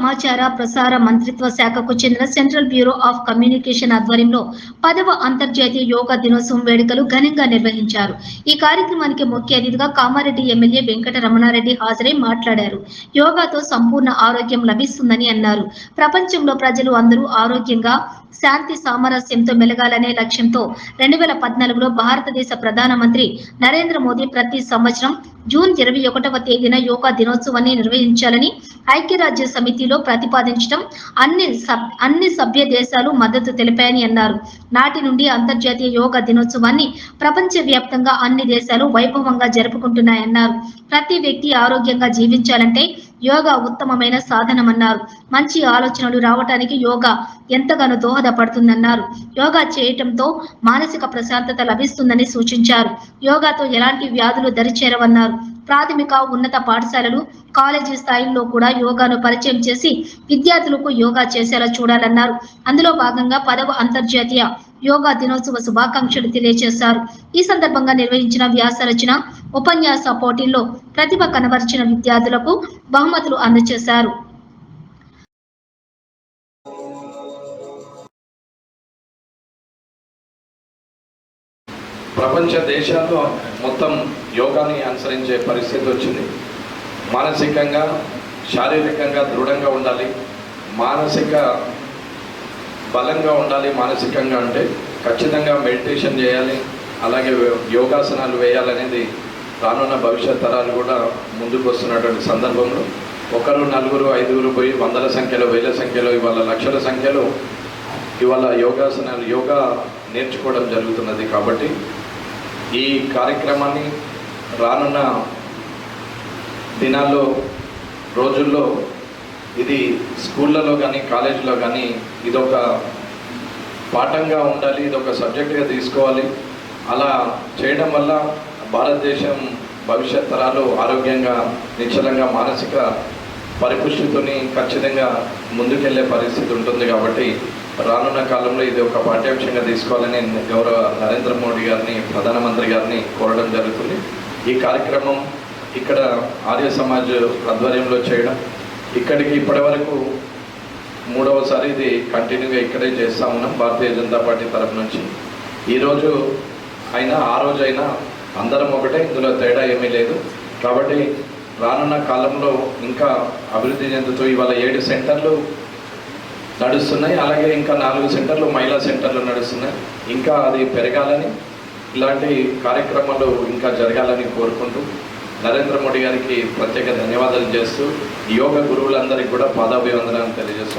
సమాచార ప్రసార మంత్రిత్వ శాఖకు చెందిన సెంట్రల్ బ్యూరో ఆఫ్ కమ్యూనికేషన్ ఆధ్వర్యంలో 10వ అంతర్జాతీయ యోగా దినోత్సవం వేడుకలు ఘనంగా నిర్వహించారు. ఈ కార్యక్రమానికి ముఖ్య అతిథిగా కామారెడ్డి ఎమ్మెల్యే వెంకట రమణారెడ్డి హాజరై మాట్లాడారు. యోగాతో సంపూర్ణ ఆరోగ్యం లభిస్తుందని అన్నారు. ప్రపంచంలో ప్రజలు అందరూ ఆరోగ్యంగా శాంతి సామరస్యంతో మెలగాలనే లక్ష్యంతో 2014లో భారతదేశ ప్రధానమంత్రి నరేంద్ర మోదీ ప్రతి సంవత్సరం జూన్ 21వ తేదీన యోగా దినోత్సవాన్ని నిర్వహించాలని ఐక్యరాజ్య సమితిలో ప్రతిపాదించడం అన్ని సభ్య దేశాలు మద్దతు తెలిపాయని అన్నారు. నాటి నుండి అంతర్జాతీయ యోగా దినోత్సవాన్ని ప్రపంచవ్యాప్తంగా అన్ని దేశాలు వైభవంగా జరుపుకుంటున్నాయన్నారు. ప్రతి వ్యక్తి ఆరోగ్యంగా జీవించాలంటే యోగా ఉత్తమమైన సాధనమన్నారు. మంచి ఆలోచనలు రావడానికి యోగా ఎంతగానో దోహదపడుతుందన్నారు. యోగా చేయటంతో మానసిక ప్రశాంతత లభిస్తుందని సూచించారు. యోగాతో ఎలాంటి వ్యాధులు దరిచేరవన్నారు. ప్రాథమిక ఉన్నత పాఠశాలలు కాలేజీ స్థాయిల్లో కూడా యోగాను పరిచయం చేసి విద్యార్థులకు యోగా చేసేలా చూడాలన్నారు. అందులో భాగంగా 10వ అంతర్జాతీయ యోగా దినోత్సవ శుభాకాంక్షలు తెలియజేశారు. ఈ సందర్భంగా నిర్వహించిన వ్యాస రచన ఉపన్యాస పోటీల్లో ప్రతిభ కనబరిచిన విద్యార్థులకు బహుమతులు అందజేశారు. ప్రపంచ దేశాల్లో మొత్తం యోగాని అనుసరించే పరిస్థితి వచ్చింది. మానసికంగా శారీరకంగా దృఢంగా ఉండాలి, మానసిక బలంగా ఉండాలి. మానసికంగా అంటే ఖచ్చితంగా మెడిటేషన్ చేయాలి, అలాగే యోగాసనాలు వేయాలనేది రానున్న భవిష్యత్ తరాలు కూడా ముందుకు వస్తున్నటువంటి సందర్భంలో ఒకరు నలుగురు ఐదుగురు పోయి వందల సంఖ్యలో వేల సంఖ్యలో ఇవాళ లక్షల సంఖ్యలో ఇవాళ యోగాసనాలు యోగా నేర్చుకోవడం జరుగుతున్నది. కాబట్టి ఈ కార్యక్రమాన్ని రానున్న దినాల్లో రోజుల్లో ఇది స్కూళ్ళలో కానీ కాలేజీలో కానీ ఇదొక పాఠంగా ఉండాలి, ఇదొక సబ్జెక్టుగా తీసుకోవాలి. అలా చేయడం వల్ల భారతదేశం భవిష్యత్ తరాలు ఆరోగ్యంగా నిశ్చలంగా మానసిక పరిపుష్టితోని ఖచ్చితంగా ముందుకెళ్లే పరిస్థితి ఉంటుంది. కాబట్టి రానున్న కాలంలో ఇది ఒక పాఠ్యాంశంగా తీసుకోవాలని గౌరవ నరేంద్ర మోడీ గారిని ప్రధానమంత్రి గారిని కోరడం జరుగుతుంది. ఈ కార్యక్రమం ఇక్కడ ఆర్య సమాజ్ ఆధ్వర్యంలో చేయడం ఇక్కడికి ఇప్పటి వరకు 3వసారి ఇది కంటిన్యూగా ఇక్కడే చేస్తూ ఉన్నాం భారతీయ జనతా పార్టీ తరఫు నుంచి. ఈరోజు అయినా ఆ రోజైనా అందరం ఒకటే, ఇందులో తేడా ఏమీ లేదు. కాబట్టి రానున్న కాలంలో ఇంకా అభివృద్ధి చెందుతూ ఇవాళ 7 సెంటర్లు నడుస్తున్నాయి, అలాగే ఇంకా 4 సెంటర్లు మహిళా సెంటర్లు నడుస్తున్నాయి. ఇంకా అది పెరగాలని, ఇలాంటి కార్యక్రమాలు ఇంకా జరగాలని కోరుకుంటూ నరేంద్ర మోడీ గారికి ప్రత్యేక ధన్యవాదాలు చేస్తూ యోగ గురువులందరికీ కూడా పాదాభివందనాలు తెలియజేస్తూ